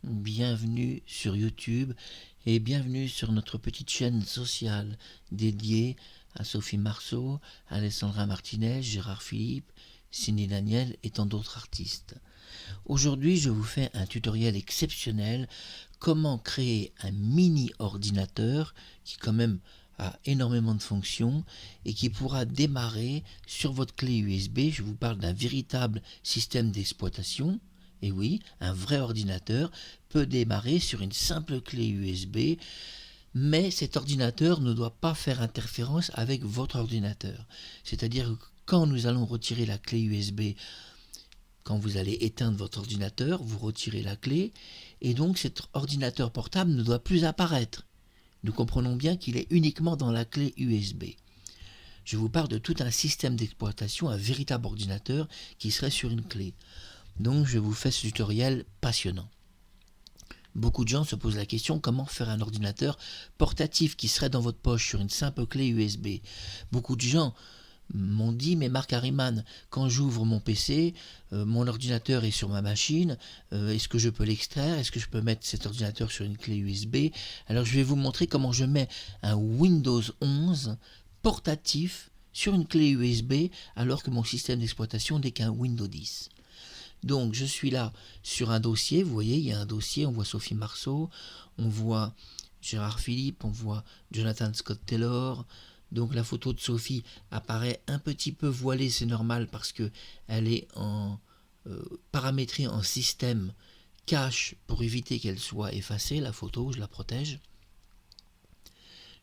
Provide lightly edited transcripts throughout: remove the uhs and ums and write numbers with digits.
bienvenue sur YouTube et bienvenue sur notre petite chaîne sociale dédiée à Sophie Marceau, Alessandra Martinez, Gérard Philippe, Cindy Daniel et tant d'autres artistes. Aujourd'hui, je vous fais un tutoriel exceptionnel, comment créer un mini ordinateur qui quand même a énormément de fonctions et qui pourra démarrer sur votre clé USB. Je vous parle d'un véritable système d'exploitation. Et oui, un vrai ordinateur peut démarrer sur une simple clé USB, mais cet ordinateur ne doit pas faire interférence avec votre ordinateur. C'est-à-dire que quand nous allons retirer la clé USB, quand vous allez éteindre votre ordinateur, vous retirez la clé, et donc cet ordinateur portable ne doit plus apparaître. Nous comprenons bien qu'il est uniquement dans la clé USB. Je vous parle de tout un système d'exploitation, un véritable ordinateur qui serait sur une clé. Donc je vous fais ce tutoriel passionnant. Beaucoup de gens se posent la question comment faire un ordinateur portatif qui serait dans votre poche sur une simple clé USB. Beaucoup de gens m'ont dit, mais Marc Harriman, quand j'ouvre mon PC, mon ordinateur est sur ma machine, est-ce que je peux l'extraire, est-ce que je peux mettre cet ordinateur sur une clé USB? Alors je vais vous montrer comment je mets un Windows 11 portatif sur une clé USB alors que mon système d'exploitation n'est qu'un Windows 10. Donc je suis là sur un dossier, vous voyez, il y a un dossier, on voit Sophie Marceau, on voit Gérard Philippe, on voit Jonathan Scott Taylor. Donc la photo de Sophie apparaît un petit peu voilée, c'est normal parce qu'elle est paramétrée en système cache pour éviter qu'elle soit effacée, la photo, je la protège.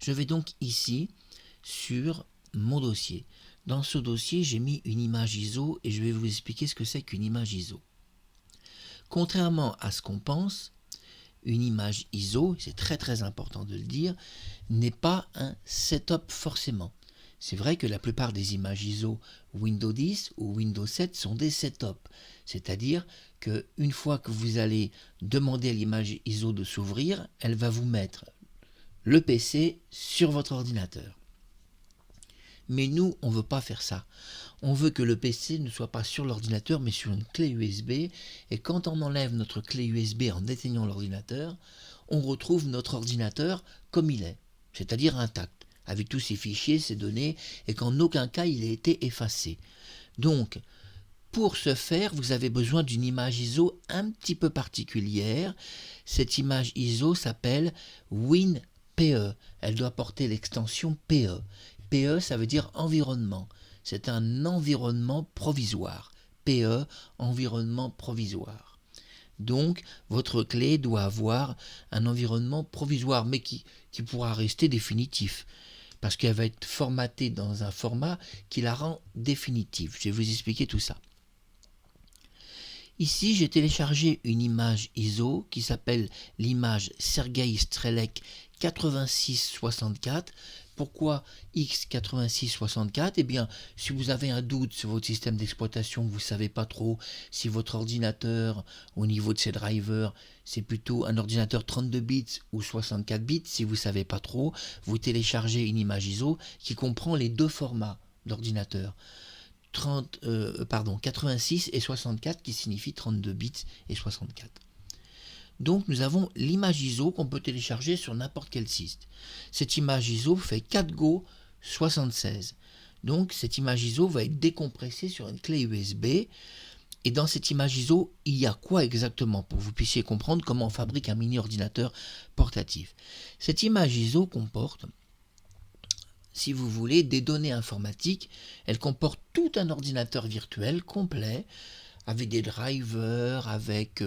Je vais donc ici sur mon dossier. Dans ce dossier, j'ai mis une image ISO et je vais vous expliquer ce que c'est qu'une image ISO. Contrairement à ce qu'on pense, une image ISO, c'est très important de le dire, n'est pas un setup forcément. C'est vrai que la plupart des images ISO Windows 10 ou Windows 7 sont des setups, c'est-à-dire qu'une fois que vous allez demander à l'image ISO de s'ouvrir, elle va vous mettre le PC sur votre ordinateur. Mais nous, on ne veut pas faire ça. On veut que le PC ne soit pas sur l'ordinateur, mais sur une clé USB. Et quand on enlève notre clé USB en éteignant l'ordinateur, on retrouve notre ordinateur comme il est, c'est-à-dire intact, avec tous ses fichiers, ses données, et qu'en aucun cas il ait été effacé. Donc, pour ce faire, vous avez besoin d'une image ISO un petit peu particulière. Cette image ISO s'appelle WinPE. Elle doit porter l'extension PE. PE, ça veut dire environnement. C'est un environnement provisoire. PE, environnement provisoire. Donc, votre clé doit avoir un environnement provisoire, mais qui pourra rester définitif, parce qu'elle va être formatée dans un format qui la rend définitive. Je vais vous expliquer tout ça. Ici, j'ai téléchargé une image ISO qui s'appelle l'image Sergei Strelec 8664. Pourquoi X8664? Eh bien, si vous avez un doute sur votre système d'exploitation, vous ne savez pas trop si votre ordinateur, au niveau de ses drivers, c'est plutôt un ordinateur 32 bits ou 64 bits, si vous ne savez pas trop, vous téléchargez une image ISO qui comprend les deux formats d'ordinateur. 86 et 64 qui signifie 32 bits et 64. Donc nous avons l'image ISO qu'on peut télécharger sur n'importe quel site. Cette image ISO fait 4 Go 76. Donc cette image ISO va être décompressée sur une clé USB. Et dans cette image ISO, il y a quoi exactement pour que vous puissiez comprendre comment on fabrique un mini ordinateur portatif. Cette image ISO comporte, si vous voulez, des données informatiques. Elle comporte tout un ordinateur virtuel complet, avec des drivers, avec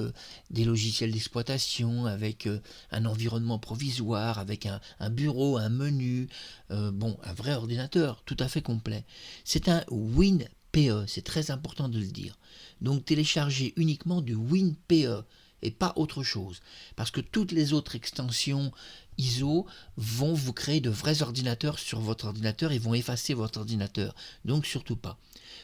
des logiciels d'exploitation, avec un environnement provisoire, avec un bureau, un menu, un vrai ordinateur tout à fait complet. C'est un WinPE, c'est très important de le dire. Donc téléchargez uniquement du WinPE et pas autre chose, parce que toutes les autres extensions ISO vont vous créer de vrais ordinateurs sur votre ordinateur et vont effacer votre ordinateur, donc surtout pas.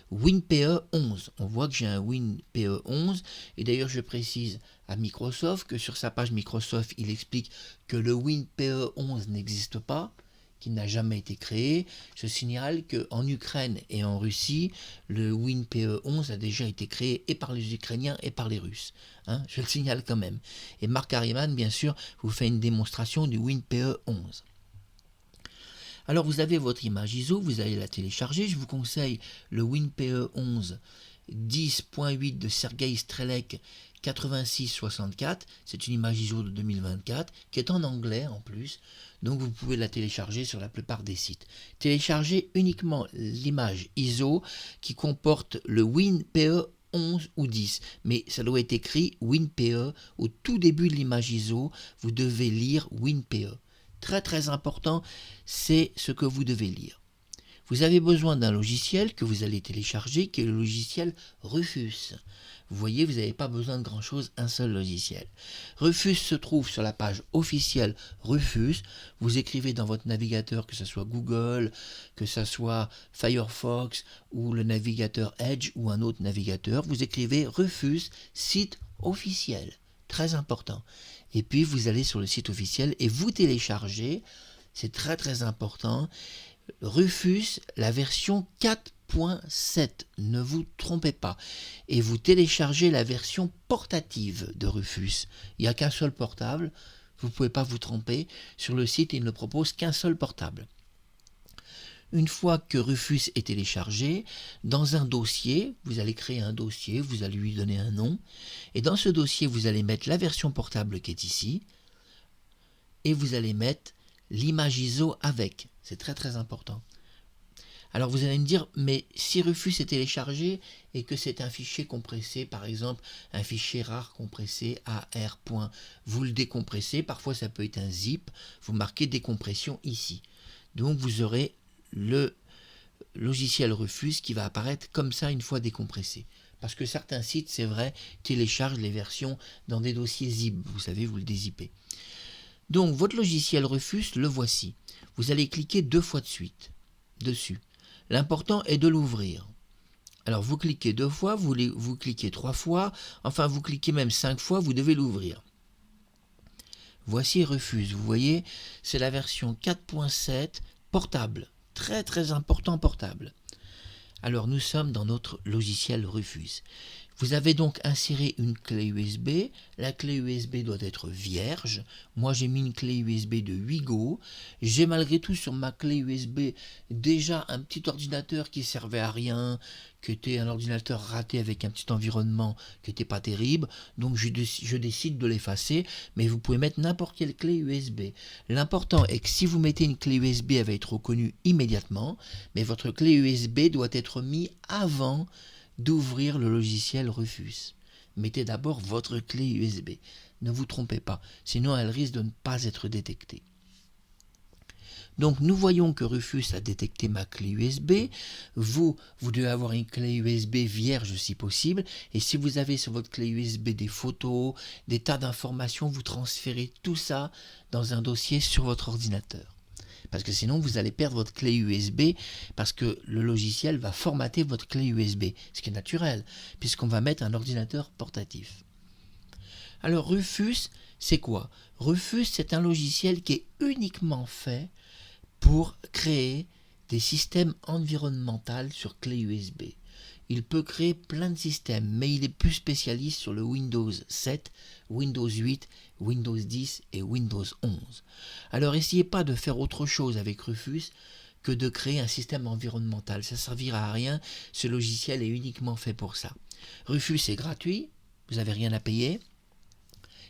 WinPE 11, on voit que j'ai un WinPE 11, et d'ailleurs je précise à Microsoft que sur sa page Microsoft il explique que le WinPE 11 n'existe pas, qui n'a jamais été créé. Je signale qu'en Ukraine et en Russie, le WinPE11 a déjà été créé et par les Ukrainiens et par les Russes. Hein, je le signale quand même. Et Mark Harriman, bien sûr, vous fait une démonstration du WinPE11. Alors vous avez votre image ISO, vous allez la télécharger. Je vous conseille le WinPE11 10.8 de Sergei Strelec 8664. C'est une image ISO de 2024 qui est en anglais en plus. Donc vous pouvez la télécharger sur la plupart des sites. Téléchargez uniquement l'image ISO qui comporte le WinPE 11 ou 10, mais ça doit être écrit WinPE. Au tout début de l'image ISO, vous devez lire WinPE. Très très important, c'est ce que vous devez lire. Vous avez besoin d'un logiciel que vous allez télécharger, qui est le logiciel Rufus. Vous voyez, vous n'avez pas besoin de grand chose, un seul logiciel. Rufus se trouve sur la page officielle Rufus. Vous écrivez dans votre navigateur, que ce soit Google, que ce soit Firefox ou le navigateur Edge ou un autre navigateur, vous écrivez Rufus, site officiel. Très important. Et puis vous allez sur le site officiel et vous téléchargez, c'est très très important, Rufus, la version 4.7, ne vous trompez pas. Et vous téléchargez la version portative de Rufus. Il n'y a qu'un seul portable, vous ne pouvez pas vous tromper. Sur le site, il ne propose qu'un seul portable. Une fois que Rufus est téléchargé, dans un dossier, vous allez créer un dossier, vous allez lui donner un nom, et dans ce dossier, vous allez mettre la version portable qui est ici, et vous allez mettre l'image ISO avec. C'est très très important. Alors vous allez me dire, mais si Rufus est téléchargé et que c'est un fichier compressé, par exemple un fichier rare compressé AR. Vous le décompressez, parfois ça peut être un zip, vous marquez décompression ici. Donc vous aurez le logiciel Rufus qui va apparaître comme ça une fois décompressé. Parce que certains sites, c'est vrai, téléchargent les versions dans des dossiers zip, vous savez, vous le dézippez. Donc votre logiciel Rufus, le voici. Vous allez cliquer 2 fois de suite dessus. L'important est de l'ouvrir. Alors vous cliquez 2 fois, vous cliquez 3 fois, enfin vous cliquez même 5 fois, vous devez l'ouvrir. Voici Rufus, vous voyez, c'est la version 4.7 portable. Très très important portable. Alors nous sommes dans notre logiciel Rufus. Vous avez donc inséré une clé USB. La clé USB doit être vierge. Moi j'ai mis une clé USB de 8 Go. J'ai malgré tout sur ma clé USB déjà un petit ordinateur qui servait à rien, qui était un ordinateur raté avec un petit environnement qui n'était pas terrible. Donc je décide de l'effacer. Mais vous pouvez mettre n'importe quelle clé USB. L'important est que si vous mettez une clé USB, elle va être reconnue immédiatement. Mais votre clé USB doit être mise avant d'ouvrir le logiciel Rufus. Mettez d'abord votre clé USB. Ne vous trompez pas, sinon elle risque de ne pas être détectée. Donc nous voyons que Rufus a détecté ma clé USB. Vous devez avoir une clé USB vierge si possible. Et si vous avez sur votre clé USB des photos, des tas d'informations, vous transférez tout ça dans un dossier sur votre ordinateur. Parce que sinon vous allez perdre votre clé USB parce que le logiciel va formater votre clé USB, ce qui est naturel, puisqu'on va mettre un ordinateur portatif. Alors Rufus, c'est quoi? Rufus, c'est un logiciel qui est uniquement fait pour créer des systèmes environnementaux sur clé USB. Il peut créer plein de systèmes, mais il est plus spécialiste sur le Windows 7, Windows 8, Windows 10 et Windows 11. Alors essayez pas de faire autre chose avec Rufus que de créer un système environnemental. Ça ne servira à rien, ce logiciel est uniquement fait pour ça. Rufus est gratuit, vous n'avez rien à payer.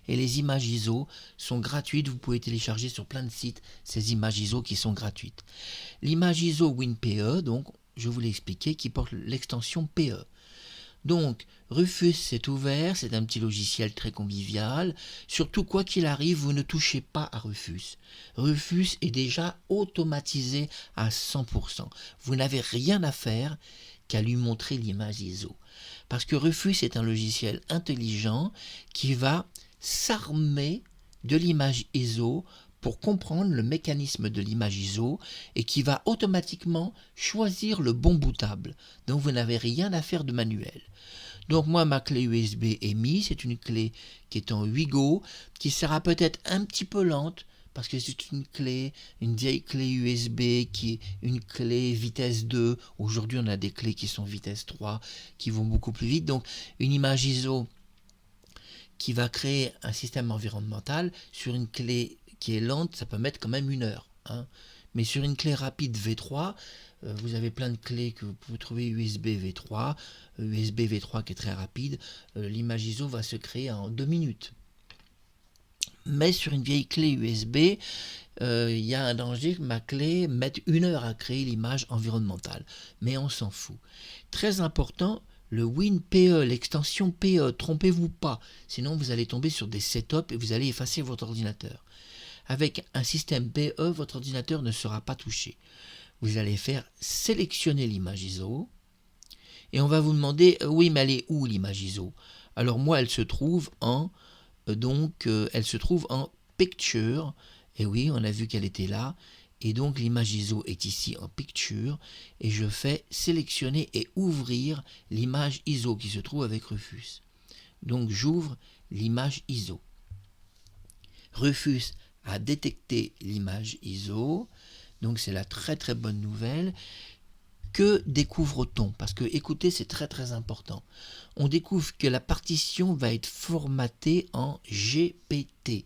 Et les images ISO sont gratuites, vous pouvez télécharger sur plein de sites ces images ISO qui sont gratuites. L'image ISO WinPE, donc, je vous l'ai expliqué, qui porte l'extension PE. Donc, Rufus c'est ouvert, c'est un petit logiciel très convivial. Surtout, quoi qu'il arrive, vous ne touchez pas à Rufus. Rufus est déjà automatisé à 100%. Vous n'avez rien à faire qu'à lui montrer l'image ISO. Parce que Rufus est un logiciel intelligent qui va s'armer de l'image ISO pour comprendre le mécanisme de l'image ISO et qui va automatiquement choisir le bon bootable. Donc vous n'avez rien à faire de manuel. Donc moi ma clé USB est mise, c'est une clé qui est en 8 Go, qui sera peut-être un petit peu lente parce que c'est une vieille clé USB qui est une clé vitesse 2. Aujourd'hui, on a des clés qui sont vitesse 3, qui vont beaucoup plus vite. Donc, une image ISO qui va créer un système environnemental sur une clé qui est lente, ça peut mettre quand même 1 heure. Mais sur une clé rapide V3, vous avez plein de clés que vous pouvez trouver USB V3, USB V3 qui est très rapide, l'image ISO va se créer en 2 minutes. Mais sur une vieille clé USB, il y a un danger que ma clé mette 1 heure à créer l'image environnementale. Mais on s'en fout. Très important, le WinPE, l'extension PE, trompez-vous pas, sinon vous allez tomber sur des setups et vous allez effacer votre ordinateur. Avec un système PE, votre ordinateur ne sera pas touché. Vous allez faire sélectionner l'image ISO et on va vous demander oui, mais elle est où l'image ISO? Alors moi, elle se trouve en Picture. Et oui, on a vu qu'elle était là. Et donc l'image ISO est ici en Picture. Et je fais sélectionner et ouvrir l'image ISO qui se trouve avec Rufus. Donc j'ouvre l'image ISO. Rufus a détecté l'image ISO. Donc c'est la très très bonne nouvelle. Que découvre-t-on? Parce que écoutez, c'est très très important. On découvre que la partition va être formatée en GPT.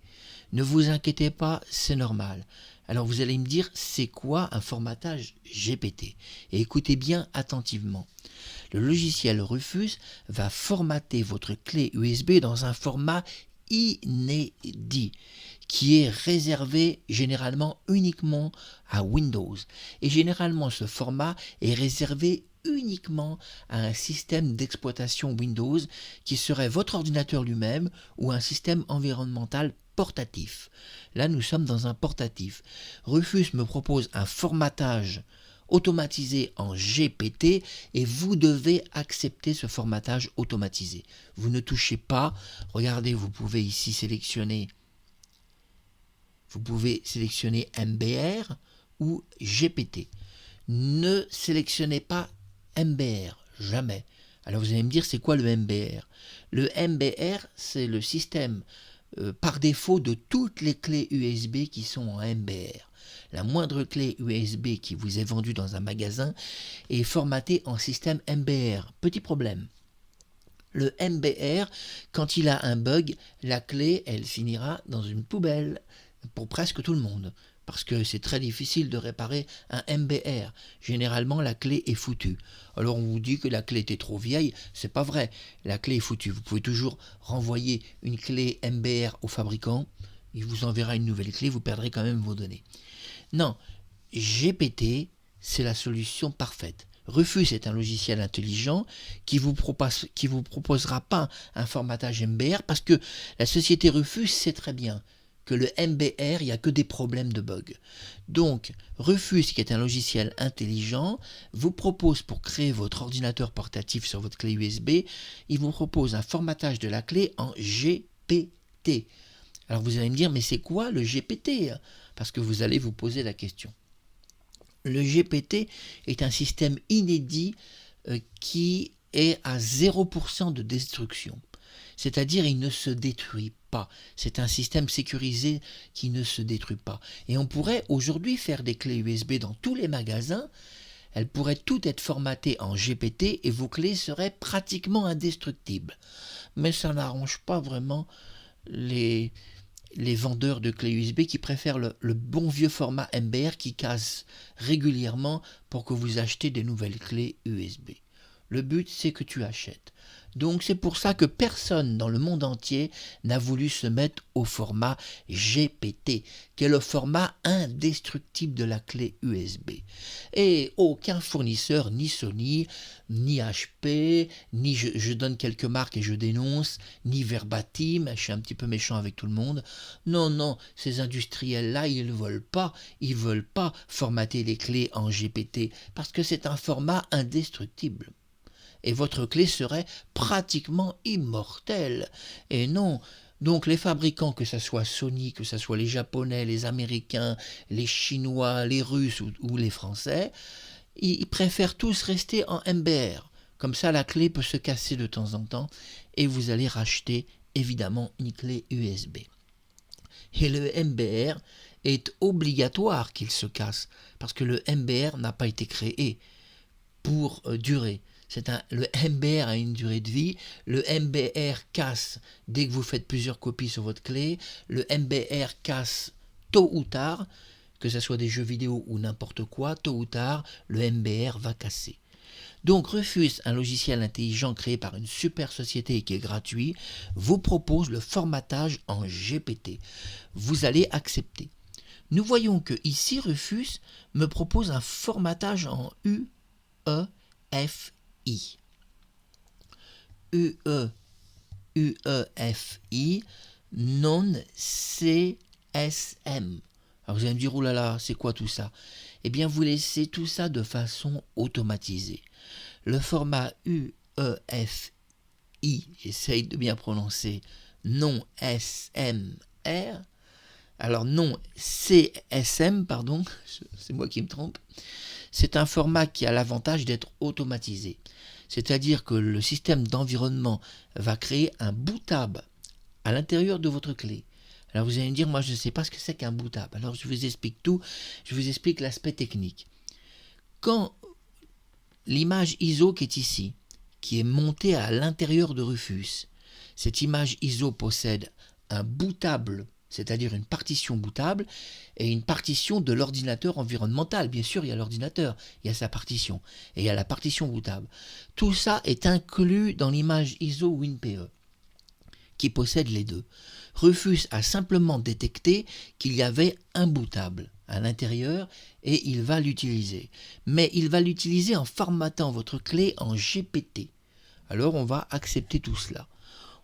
Ne vous inquiétez pas, c'est normal. Alors vous allez me dire, c'est quoi un formatage GPT? Et écoutez bien attentivement. Le logiciel Rufus va formater votre clé USB dans un format inédit qui est réservé généralement uniquement à Windows. Et généralement, ce format est réservé uniquement à un système d'exploitation Windows qui serait votre ordinateur lui-même ou un système environnemental portatif. Là, nous sommes dans un portatif. Rufus me propose un formatage automatisé en GPT et vous devez accepter ce formatage automatisé. Vous ne touchez pas. Regardez, vous pouvez ici sélectionner MBR ou GPT. Ne sélectionnez pas MBR, jamais. Alors vous allez me dire, c'est quoi le MBR? Le MBR, c'est le système par défaut de toutes les clés USB qui sont en MBR. La moindre clé USB qui vous est vendue dans un magasin est formatée en système MBR. Petit problème. Le MBR, quand il a un bug, la clé, elle finira dans une poubelle pour presque tout le monde. Parce que c'est très difficile de réparer un MBR. Généralement, la clé est foutue. Alors on vous dit que la clé était trop vieille, c'est pas vrai. La clé est foutue. Vous pouvez toujours renvoyer une clé MBR au fabricant. Il vous enverra une nouvelle clé, vous perdrez quand même vos données. Non, GPT, c'est la solution parfaite. Rufus est un logiciel intelligent qui vous proposera pas un formatage MBR parce que la société Rufus sait très bien que le MBR, il n'y a que des problèmes de bugs. Donc, Rufus, qui est un logiciel intelligent, vous propose pour créer votre ordinateur portatif sur votre clé USB, il vous propose un formatage de la clé en GPT. Alors vous allez me dire, mais c'est quoi le GPT? Parce que vous allez vous poser la question. Le GPT est un système inédit qui est à 0% de destruction. C'est-à-dire il ne se détruit pas. C'est un système sécurisé qui ne se détruit pas. Et on pourrait aujourd'hui faire des clés USB dans tous les magasins. Elles pourraient toutes être formatées en GPT et vos clés seraient pratiquement indestructibles. Mais ça n'arrange pas vraiment les vendeurs de clés USB qui préfèrent le bon vieux format MBR qui casse régulièrement pour que vous achetez des nouvelles clés USB. Le but, c'est que tu achètes. Donc c'est pour ça que personne dans le monde entier n'a voulu se mettre au format GPT, qui est le format indestructible de la clé USB. Et aucun fournisseur, ni Sony, ni HP, ni je donne quelques marques et je dénonce, ni Verbatim, je suis un petit peu méchant avec tout le monde. Non, ces industriels-là, ils veulent pas formater les clés en GPT, parce que c'est un format indestructible. Et votre clé serait pratiquement immortelle. Et non, donc les fabricants, que ce soit Sony, que ce soit les Japonais, les Américains, les Chinois, les Russes ou les Français, ils préfèrent tous rester en MBR. Comme ça, la clé peut se casser de temps en temps et vous allez racheter évidemment une clé USB. Et le MBR est obligatoire qu'il se casse, parce que le MBR n'a pas été créé pour durer. Le MBR a une durée de vie, le MBR casse dès que vous faites plusieurs copies sur votre clé, le MBR casse tôt ou tard, que ce soit des jeux vidéo ou n'importe quoi, tôt ou tard, le MBR va casser. Donc Rufus, un logiciel intelligent créé par une super société qui est gratuit, vous propose le formatage en GPT. Vous allez accepter. Nous voyons que ici Rufus me propose un formatage en UEFI. UEFI non CSM. Alors vous allez me dire, oulala, c'est quoi tout ça? Eh bien, vous laissez tout ça de façon automatisée. Le format UEFI, j'essaye de bien prononcer, non SMR, alors non CSM, pardon, c'est moi qui me trompe, c'est un format qui a l'avantage d'être automatisé. C'est-à-dire que le système d'environnement va créer un bootable à l'intérieur de votre clé. Alors vous allez me dire, moi je ne sais pas ce que c'est qu'un bootable. Alors je vous explique tout, je vous explique l'aspect technique. Quand l'image ISO qui est ici, qui est montée à l'intérieur de Rufus, cette image ISO possède un bootable, c'est-à-dire une partition bootable, et une partition de l'ordinateur environnemental. Bien sûr, il y a l'ordinateur, il y a sa partition, et il y a la partition bootable. Tout ça est inclus dans l'image ISO WinPE, qui possède les deux. Rufus a simplement détecté qu'il y avait un bootable à l'intérieur et il va l'utiliser. Mais il va l'utiliser en formatant votre clé en GPT. Alors on va accepter tout cela.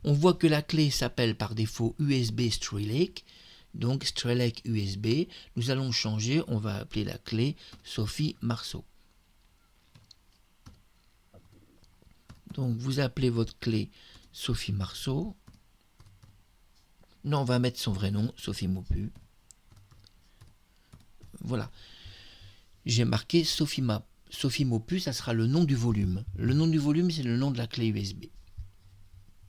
On voit que la clé s'appelle par défaut USB Strelake, donc Strelake USB. Nous allons changer, on va appeler la clé Sophie Marceau. Donc vous appelez votre clé Sophie Marceau. Non, on va mettre son vrai nom, Sophie Maupu. Voilà. J'ai marqué Sophie Maupu, ça sera le nom du volume. Le nom du volume, c'est le nom de la clé USB.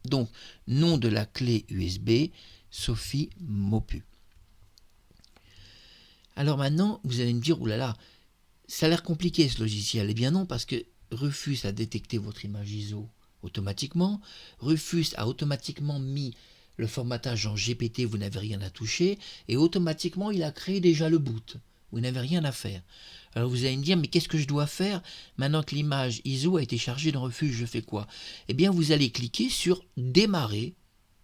Donc, nom de la clé USB, Sophie Maupu. Alors maintenant, vous allez me dire, oulala, ça a l'air compliqué ce logiciel. Eh bien non, parce que Rufus a détecté votre image ISO automatiquement. Rufus a automatiquement mis le formatage en GPT, vous n'avez rien à toucher, et automatiquement il a créé déjà le boot. Vous n'avez rien à faire. Alors vous allez me dire, mais qu'est-ce que je dois faire maintenant que l'image ISO a été chargée dans Rufus, je fais quoi? Eh bien vous allez cliquer sur démarrer.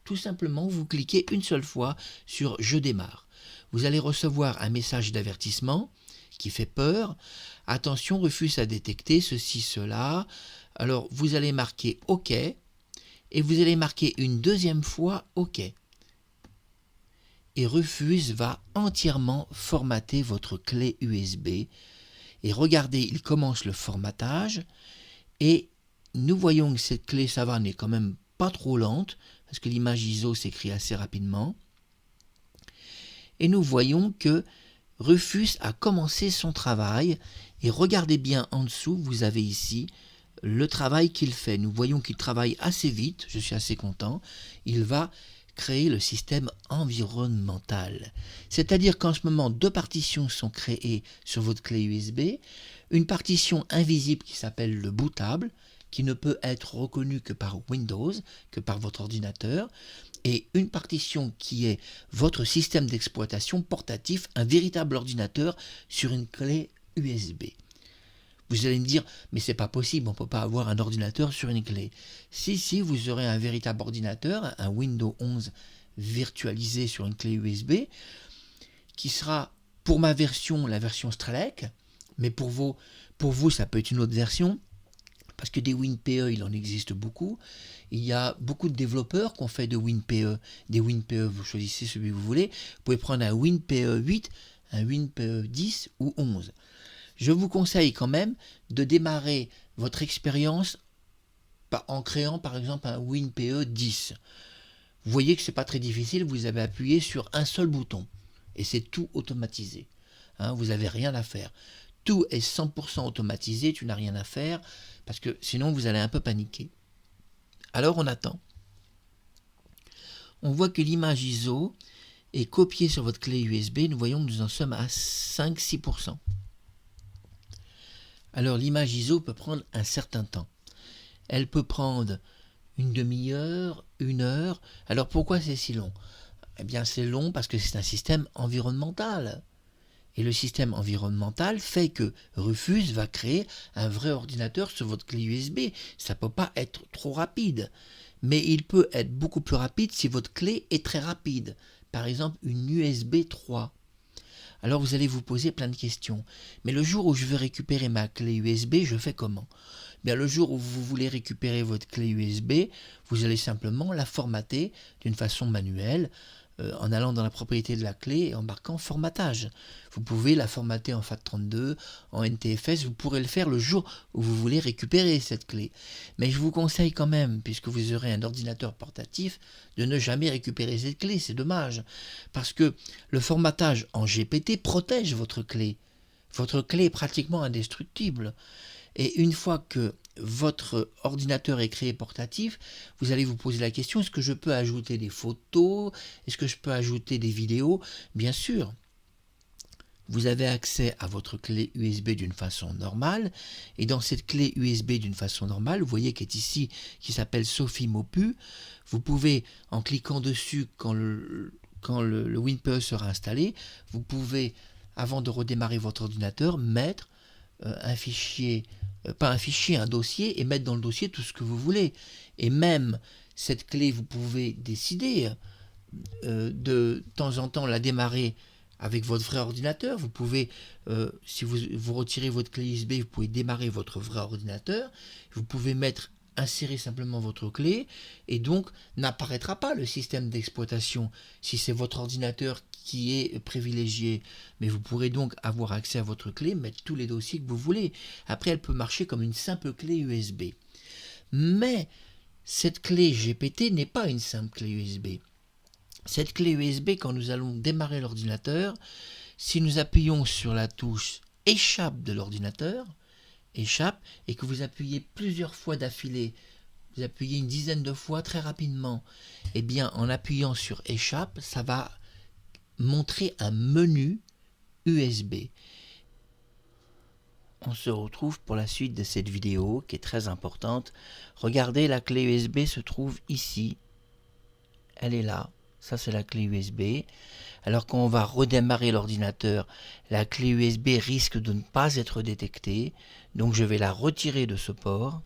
Tout simplement, vous cliquez une seule fois sur je démarre. Vous allez recevoir un message d'avertissement qui fait peur. Attention, Rufus a détecté ceci, cela. Alors vous allez marquer OK. Et vous allez marquer une deuxième fois OK. Et Rufus va entièrement formater votre clé USB. Et regardez, il commence le formatage. Et nous voyons que cette clé, ça va, n'est quand même pas trop lente, parce que l'image ISO s'écrit assez rapidement. Et nous voyons que Rufus a commencé son travail. Et regardez bien en dessous, vous avez ici le travail qu'il fait. Nous voyons qu'il travaille assez vite, je suis assez content. Il va créer le système environnemental. C'est-à-dire qu'en ce moment, deux partitions sont créées sur votre clé USB. Une partition invisible qui s'appelle le bootable, qui ne peut être reconnue que par Windows, que par votre ordinateur. Et une partition qui est votre système d'exploitation portatif, un véritable ordinateur sur une clé USB. Vous allez me dire, mais c'est pas possible, on ne peut pas avoir un ordinateur sur une clé. Si, vous aurez un véritable ordinateur, un Windows 11 virtualisé sur une clé USB, qui sera, pour ma version, la version Strelake, mais pour vous, ça peut être une autre version, parce que des WinPE, il en existe beaucoup. Il y a beaucoup de développeurs qui ont fait de WinPE. Des WinPE, vous choisissez celui que vous voulez. Vous pouvez prendre un WinPE 8, un WinPE 10 ou 11. Je vous conseille quand même de démarrer votre expérience en créant par exemple un WinPE 10. Vous voyez que ce n'est pas très difficile, vous avez appuyé sur un seul bouton et c'est tout automatisé. Vous n'avez rien à faire. Tout est 100% automatisé, tu n'as rien à faire parce que sinon vous allez un peu paniquer. Alors on attend. On voit que l'image ISO et copier sur votre clé USB, nous voyons que nous en sommes à 5-6%. Alors l'image ISO peut prendre un certain temps. Elle peut prendre une demi-heure, 1 heure. Alors pourquoi c'est si long? Eh bien c'est long parce que c'est un système environnemental. Et le système environnemental fait que Rufus va créer un vrai ordinateur sur votre clé USB. Ça ne peut pas être trop rapide. Mais il peut être beaucoup plus rapide si votre clé est très rapide. Par exemple, une USB 3. Alors vous allez vous poser plein de questions. Mais le jour où je veux récupérer ma clé USB, je fais comment? Bien, le jour où vous voulez récupérer votre clé USB, vous allez simplement la formater d'une façon manuelle, en allant dans la propriété de la clé et en marquant formatage. Vous pouvez la formater en FAT32, en NTFS, vous pourrez le faire le jour où vous voulez récupérer cette clé. Mais je vous conseille quand même, puisque vous aurez un ordinateur portatif, de ne jamais récupérer cette clé, c'est dommage. Parce que le formatage en GPT protège votre clé. Votre clé est pratiquement indestructible. Et une fois que votre ordinateur est créé portatif, vous allez vous poser la question, est-ce que je peux ajouter des photos? Est-ce que je peux ajouter des vidéos? Bien sûr, vous avez accès à votre clé USB d'une façon normale. Et dans cette clé USB d'une façon normale, vous voyez qu'elle est ici, qui s'appelle Sophie Mopu. Vous pouvez, en cliquant dessus quand le WinPE sera installé, vous pouvez, avant de redémarrer votre ordinateur, mettre un fichier, pas un fichier, un dossier, et mettre dans le dossier tout ce que vous voulez. Et même cette clé, vous pouvez décider de temps en temps la démarrer avec votre vrai ordinateur. Vous pouvez, si vous retirez votre clé USB, vous pouvez démarrer votre vrai ordinateur. Vous pouvez insérer simplement votre clé, et donc n'apparaîtra pas le système d'exploitation si c'est votre ordinateur qui est privilégié. Mais vous pourrez donc avoir accès à votre clé, mettre tous les dossiers que vous voulez. Après, elle peut marcher comme une simple clé USB. Mais cette clé GPT n'est pas une simple clé USB. Cette clé USB, quand nous allons démarrer l'ordinateur, si nous appuyons sur la touche échappe de l'ordinateur, échappe, et que vous appuyez plusieurs fois d'affilée, vous appuyez une dizaine de fois très rapidement, et bien en appuyant sur échappe, ça va montrer un menu USB. On se retrouve pour la suite de cette vidéo qui est très importante. Regardez, la clé USB se trouve ici. Elle est là. Ça, c'est la clé USB. Alors quand on va redémarrer l'ordinateur, la clé USB risque de ne pas être détectée. Donc je vais la retirer de ce port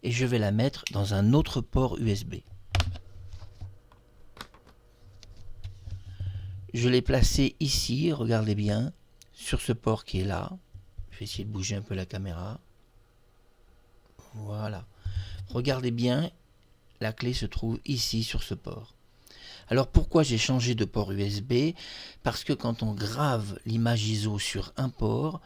et je vais la mettre dans un autre port USB. Je l'ai placée ici, regardez bien, sur ce port qui est là. Je vais essayer de bouger un peu la caméra. Voilà. Regardez bien, la clé se trouve ici sur ce port. Alors pourquoi j'ai changé de port USB? Parce que quand on grave l'image ISO sur un port,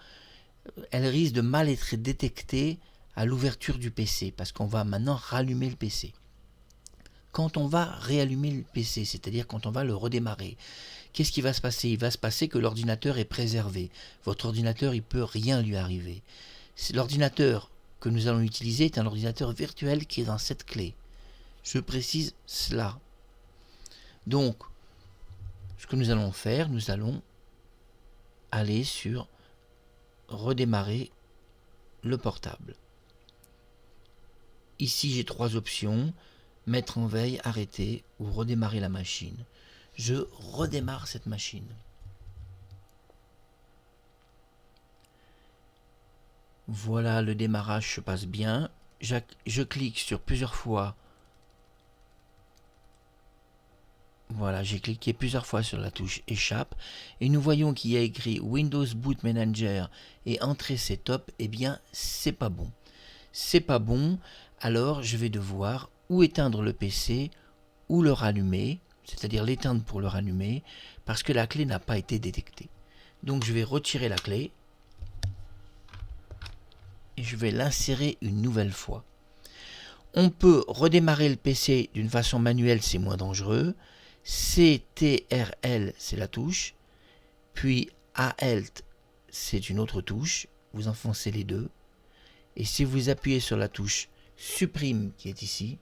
elle risque de mal être détectée à l'ouverture du PC, parce qu'on va maintenant rallumer le PC. Quand on va réallumer le PC, c'est-à-dire quand on va le redémarrer, qu'est-ce qui va se passer? Il va se passer que l'ordinateur est préservé. Votre ordinateur, il ne peut rien lui arriver. L'ordinateur que nous allons utiliser est un ordinateur virtuel qui est dans cette clé. Je précise cela. Donc, ce que nous allons faire, nous allons aller sur redémarrer le portable. Ici, j'ai 3 options. Mettre en veille, arrêter ou redémarrer la machine. Je redémarre cette machine. Voilà, le démarrage se passe bien. Je clique sur plusieurs fois. Voilà, j'ai cliqué plusieurs fois sur la touche échappe et nous voyons qu'il y a écrit Windows Boot Manager et entrée setup. Eh bien, c'est pas bon. C'est pas bon, alors je vais devoir ou éteindre le PC ou le rallumer, c'est-à-dire l'éteindre pour le rallumer, parce que la clé n'a pas été détectée. Donc je vais retirer la clé et je vais l'insérer une nouvelle fois. On peut redémarrer le PC d'une façon manuelle, c'est moins dangereux. CTRL, c'est la touche, puis ALT, c'est une autre touche. Vous enfoncez les deux. Et si vous appuyez sur la touche supprime qui est ici,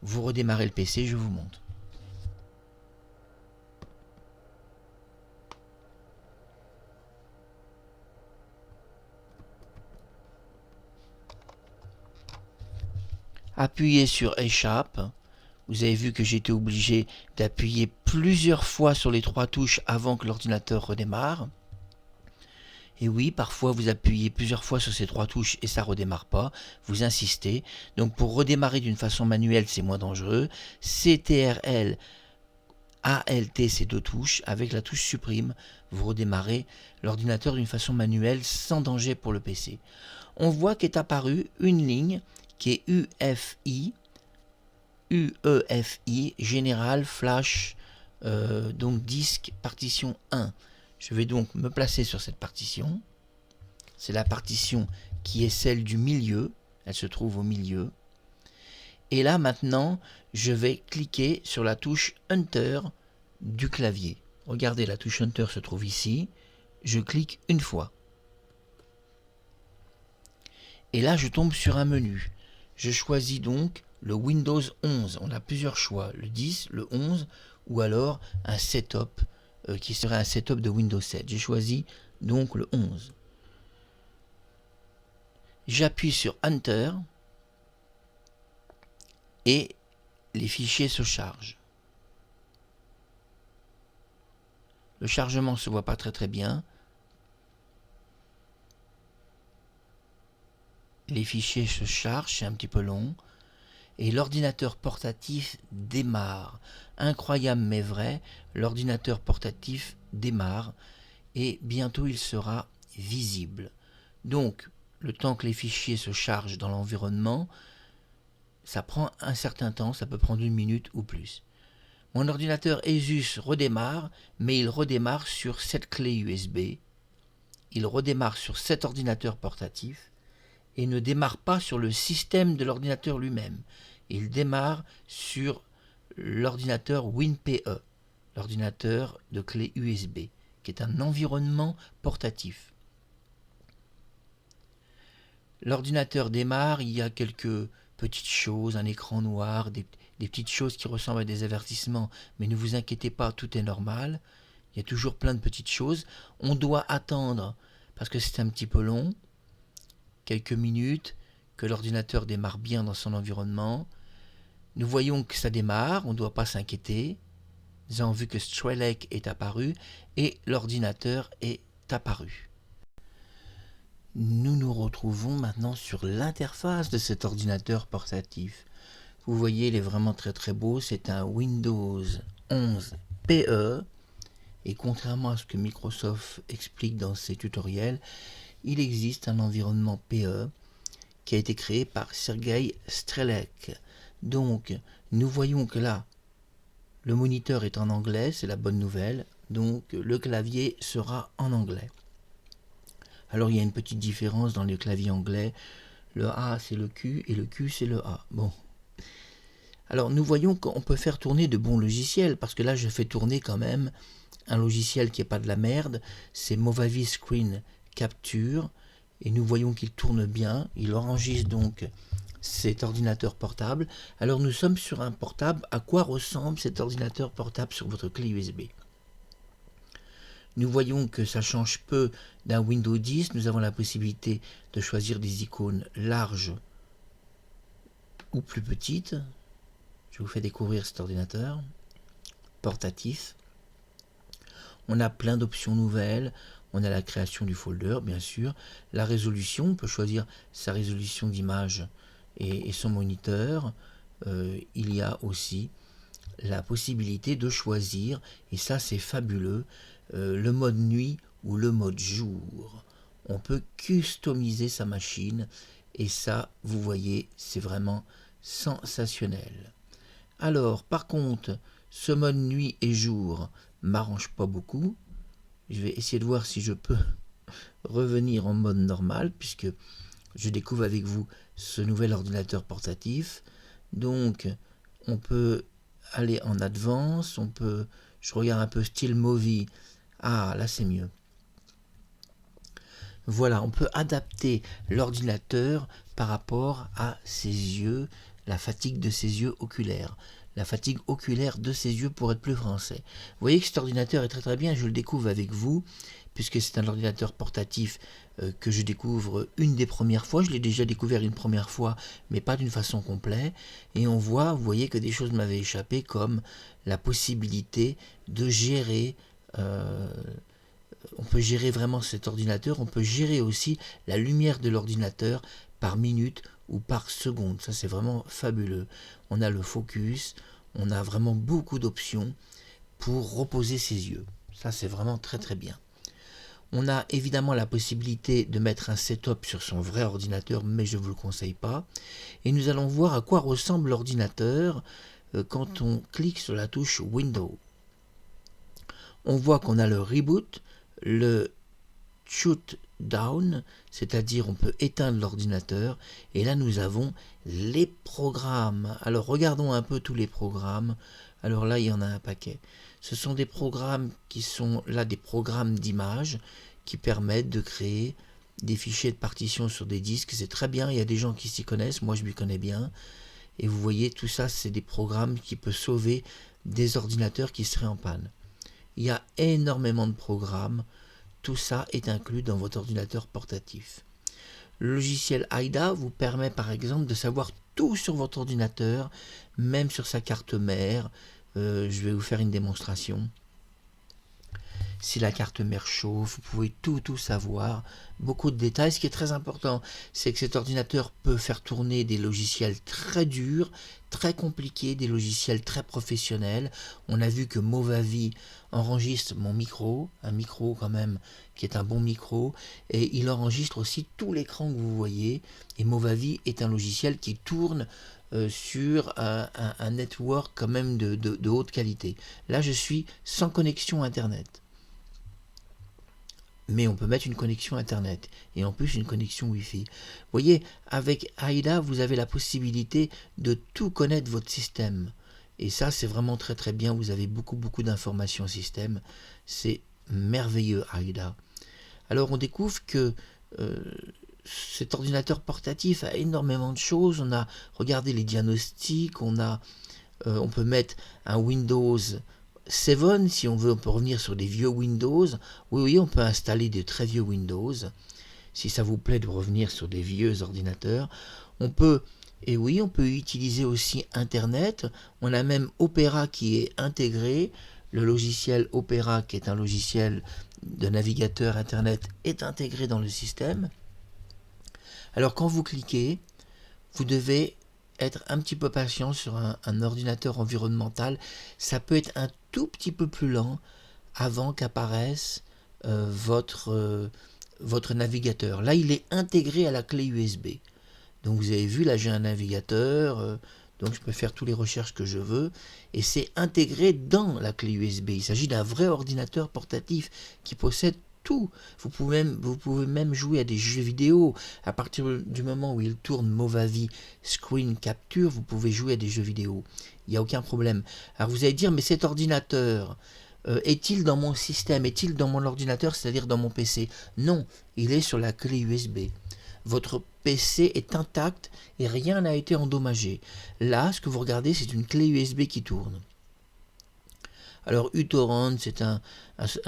vous redémarrez le PC, je vous montre. Appuyez sur Échappe. Vous avez vu que j'ai été obligé d'appuyer plusieurs fois sur les 3 touches avant que l'ordinateur redémarre. Et oui, parfois vous appuyez plusieurs fois sur ces 3 touches et ça ne redémarre pas. Vous insistez. Donc pour redémarrer d'une façon manuelle, c'est moins dangereux. CTRL, ALT, ces 2 touches. Avec la touche supprime, vous redémarrez l'ordinateur d'une façon manuelle sans danger pour le PC. On voit qu'est apparue une ligne qui est UEFI, Général Flash, donc disque partition 1. Je vais donc me placer sur cette partition. C'est la partition qui est celle du milieu. Elle se trouve au milieu. Et là maintenant, je vais cliquer sur la touche Enter du clavier. Regardez, la touche Enter se trouve ici. Je clique une fois. Et là, je tombe sur un menu. Je choisis donc le Windows 11. On a plusieurs choix, le 10, le 11 ou alors un setup qui serait un setup de Windows 7. J'ai choisi donc le 11. J'appuie sur Enter et les fichiers se chargent. Le chargement ne se voit pas très bien. Les fichiers se chargent, c'est un petit peu long. Et l'ordinateur portatif démarre. Incroyable mais vrai, l'ordinateur portatif démarre et bientôt il sera visible. Donc, le temps que les fichiers se chargent dans l'environnement, ça prend un certain temps, ça peut prendre 1 minute ou plus. Mon ordinateur Asus redémarre, mais il redémarre sur cette clé USB. Il redémarre sur cet ordinateur portatif et ne démarre pas sur le système de l'ordinateur lui-même. Il démarre sur l'ordinateur WinPE, l'ordinateur de clé USB, qui est un environnement portatif. L'ordinateur démarre, il y a quelques petites choses, un écran noir, des petites choses qui ressemblent à des avertissements, mais ne vous inquiétez pas, tout est normal. Il y a toujours plein de petites choses. On doit attendre, parce que c'est un petit peu long, quelques minutes, que l'ordinateur démarre bien dans son environnement. Nous voyons que ça démarre, on ne doit pas s'inquiéter. Nous avons vu que Strelec est apparu et l'ordinateur est apparu. Nous nous retrouvons maintenant sur l'interface de cet ordinateur portatif. Vous voyez, il est vraiment très beau. C'est un Windows 11 PE. Et contrairement à ce que Microsoft explique dans ses tutoriels, il existe un environnement PE qui a été créé par Sergei Strelec. Donc, nous voyons que là, le moniteur est en anglais, c'est la bonne nouvelle. Donc, le clavier sera en anglais. Alors, il y a une petite différence dans le clavier anglais. Le A, c'est le Q et le Q, c'est le A. Bon. Alors, nous voyons qu'on peut faire tourner de bons logiciels, parce que là, je fais tourner quand même un logiciel qui n'est pas de la merde. C'est Movavi Screen Capture. Et nous voyons qu'il tourne bien. Il enregistre donc cet ordinateur portable. Alors, nous sommes sur un portable. À quoi ressemble cet ordinateur portable sur votre clé USB ? Nous voyons que ça change peu d'un Windows 10. Nous avons la possibilité de choisir des icônes larges ou plus petites. Je vous fais découvrir cet ordinateur portatif. On a plein d'options nouvelles. On a la création du folder, bien sûr. La résolution, on peut choisir sa résolution d'image et son moniteur. Il y a aussi la possibilité de choisir, et ça c'est fabuleux, le mode nuit ou le mode jour. On peut customiser sa machine et ça, vous voyez, c'est vraiment sensationnel. Alors, par contre, ce mode nuit et jour m'arrange pas beaucoup. Je vais essayer de voir si je peux revenir en mode normal, puisque je découvre avec vous ce nouvel ordinateur portatif. Donc, on peut aller en advance, je regarde un peu style movie. Ah, là c'est mieux. Voilà, on peut adapter l'ordinateur par rapport à ses yeux, la fatigue de ses yeux oculaires. la fatigue oculaire de ses yeux pour être plus français. Vous voyez que cet ordinateur est très très bien, je le découvre avec vous, puisque c'est un ordinateur portatif que je découvre une des premières fois. Je l'ai déjà découvert une première fois, mais pas d'une façon complète. Et on voit, vous voyez que des choses m'avaient échappé, comme la possibilité de gérer... on peut gérer vraiment cet ordinateur, on peut gérer aussi la lumière de l'ordinateur par minute ou par seconde. Ça, c'est vraiment fabuleux. On a le focus, on a vraiment beaucoup d'options pour reposer ses yeux. Ça, c'est vraiment très très bien. On a évidemment la possibilité de mettre un setup sur son vrai ordinateur, mais je ne vous le conseille pas. Et nous allons voir à quoi ressemble l'ordinateur quand on clique sur la touche Windows. On voit qu'on a le reboot, le shut down, c'est-à-dire on peut éteindre l'ordinateur, et là nous avons les programmes. Alors regardons un peu tous les programmes. Alors là il y en a un paquet. Ce sont des programmes qui sont là des programmes d'images qui permettent de créer des fichiers de partition sur des disques. C'est très bien, il y a des gens qui s'y connaissent, moi je m'y connais bien. Et vous voyez tout ça, c'est des programmes qui peuvent sauver des ordinateurs qui seraient en panne. Il y a énormément de programmes. Tout ça est inclus dans votre ordinateur portatif. Le logiciel AIDA vous permet par exemple de savoir tout sur votre ordinateur, même sur sa carte mère. Je vais vous faire une démonstration. Si la carte mère chauffe, vous pouvez tout savoir, beaucoup de détails. Ce qui est très important, c'est que cet ordinateur peut faire tourner des logiciels très durs, très compliqués, des logiciels très professionnels. On a vu que Movavi enregistre mon micro, un micro quand même qui est un bon micro, et il enregistre aussi tout l'écran que vous voyez. Et Movavi est un logiciel qui tourne sur un network quand même de haute qualité. Là, je suis sans connexion Internet. Mais on peut mettre une connexion Internet et en plus une connexion Wi-Fi. Vous voyez, avec AIDA, vous avez la possibilité de tout connaître votre système. Et ça, c'est vraiment très très bien. Vous avez beaucoup d'informations système. C'est merveilleux, AIDA. Alors, on découvre que cet ordinateur portatif a énormément de choses. On a regardé les diagnostics, on peut mettre un Windows 7, si on veut, on peut revenir sur des vieux Windows. Oui, on peut installer des très vieux Windows. Si ça vous plaît de revenir sur des vieux ordinateurs. On peut utiliser aussi Internet. On a même Opera qui est intégré. Le logiciel Opera, qui est un logiciel de navigateur Internet, est intégré dans le système. Alors quand vous cliquez, vous devez être un petit peu patient sur un ordinateur environnemental. Ça peut être un tout petit peu plus lent avant qu'apparaisse votre navigateur. Là, il est intégré à la clé USB. Donc vous avez vu, là j'ai un navigateur, donc je peux faire toutes les recherches que je veux, et c'est intégré dans la clé USB. Il s'agit d'un vrai ordinateur portatif qui possède tout. Vous pouvez même jouer à des jeux vidéo. À partir du moment où il tourne Movavi Screen Capture, vous pouvez jouer à des jeux vidéo. Il n'y a aucun problème. Alors vous allez dire, mais cet ordinateur, est-il dans mon système? Est-il dans mon ordinateur, c'est-à-dire dans mon PC? Non, il est sur la clé USB. Votre PC est intact et rien n'a été endommagé. Là, ce que vous regardez, c'est une clé USB qui tourne. Alors uTorrent, c'est un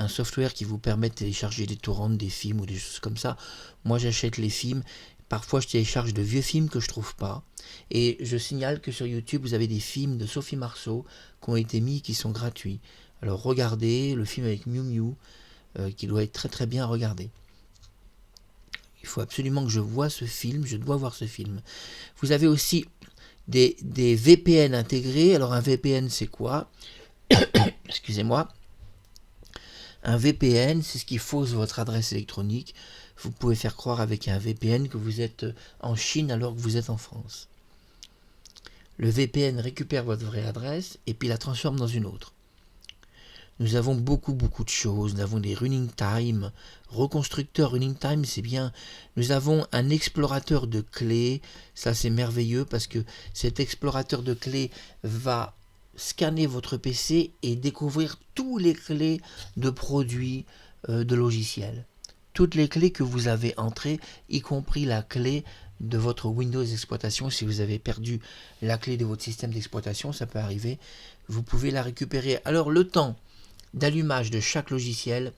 software qui vous permet de télécharger des torrents, des films ou des choses comme ça. Moi j'achète les films, parfois je télécharge de vieux films que je trouve pas. Et je signale que sur YouTube vous avez des films de Sophie Marceau qui ont été mis, qui sont gratuits. Alors regardez le film avec Miu Miu, qui doit être très très bien regardé. Il faut absolument que je voie ce film, je dois voir ce film. Vous avez aussi des VPN intégrés. Alors un VPN c'est quoi? Excusez-moi. Un VPN, c'est ce qui fausse votre adresse électronique. Vous pouvez faire croire avec un VPN que vous êtes en Chine alors que vous êtes en France. Le VPN récupère votre vraie adresse et puis la transforme dans une autre. Nous avons beaucoup de choses. Nous avons des running time. Reconstructeur running time, c'est bien. Nous avons un explorateur de clés. Ça, c'est merveilleux parce que cet explorateur de clés va scanner votre PC et découvrir toutes les clés de produits de logiciels. Toutes les clés que vous avez entrées, y compris la clé de votre Windows d'exploitation. Si vous avez perdu la clé de votre système d'exploitation, ça peut arriver, vous pouvez la récupérer. Alors le temps d'allumage de chaque logiciel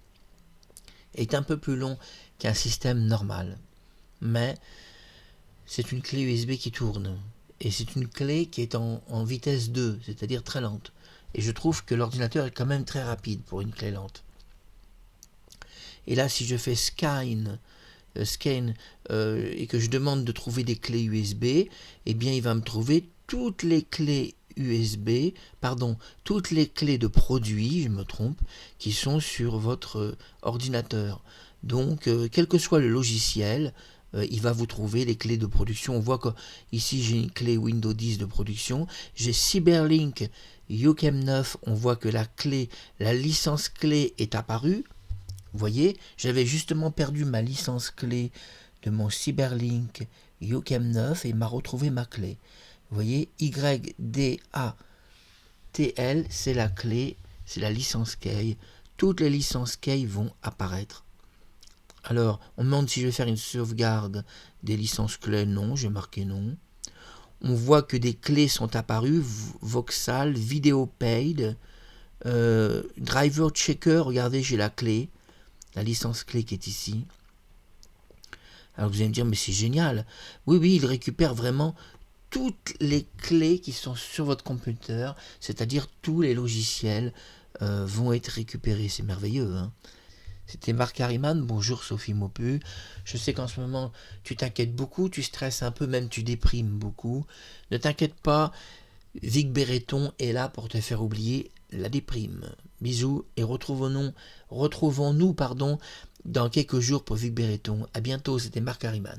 est un peu plus long qu'un système normal, mais c'est une clé USB qui tourne, et c'est une clé qui est en vitesse 2, c'est-à-dire très lente, et je trouve que l'ordinateur est quand même très rapide pour une clé lente. Et là, si je fais scan et que je demande de trouver des clés USB, eh bien il va me trouver toutes les clés toutes les clés de produits, je me trompe, qui sont sur votre ordinateur. Donc, quel que soit le logiciel, il va vous trouver les clés de production. On voit que ici j'ai une clé Windows 10 de production, j'ai Cyberlink UCAM 9, on voit que la licence clé est apparue. Vous voyez, j'avais justement perdu ma licence clé de mon Cyberlink UCAM 9 et m'a retrouvé ma clé. Vous voyez, YDATL, c'est la clé, c'est la licence key. Toutes les licences key vont apparaître. Alors, on me demande si je vais faire une sauvegarde des licences clés. Non, j'ai marqué non. On voit que des clés sont apparues, Voxal, VideoPaid, Driver Checker, regardez, j'ai la clé. La licence clé qui est ici. Alors vous allez me dire, mais c'est génial. Oui, il récupère vraiment toutes les clés qui sont sur votre computer, c'est-à-dire tous les logiciels vont être récupérés. C'est merveilleux, hein. C'était Marc Harriman. Bonjour Sophie Maupu. Je sais qu'en ce moment, tu t'inquiètes beaucoup, tu stresses un peu, même tu déprimes beaucoup. Ne t'inquiète pas, Vic Béreton est là pour te faire oublier la déprime. Bisous et retrouvons-nous dans quelques jours pour Vic Béreton. À bientôt, c'était Marc Harriman.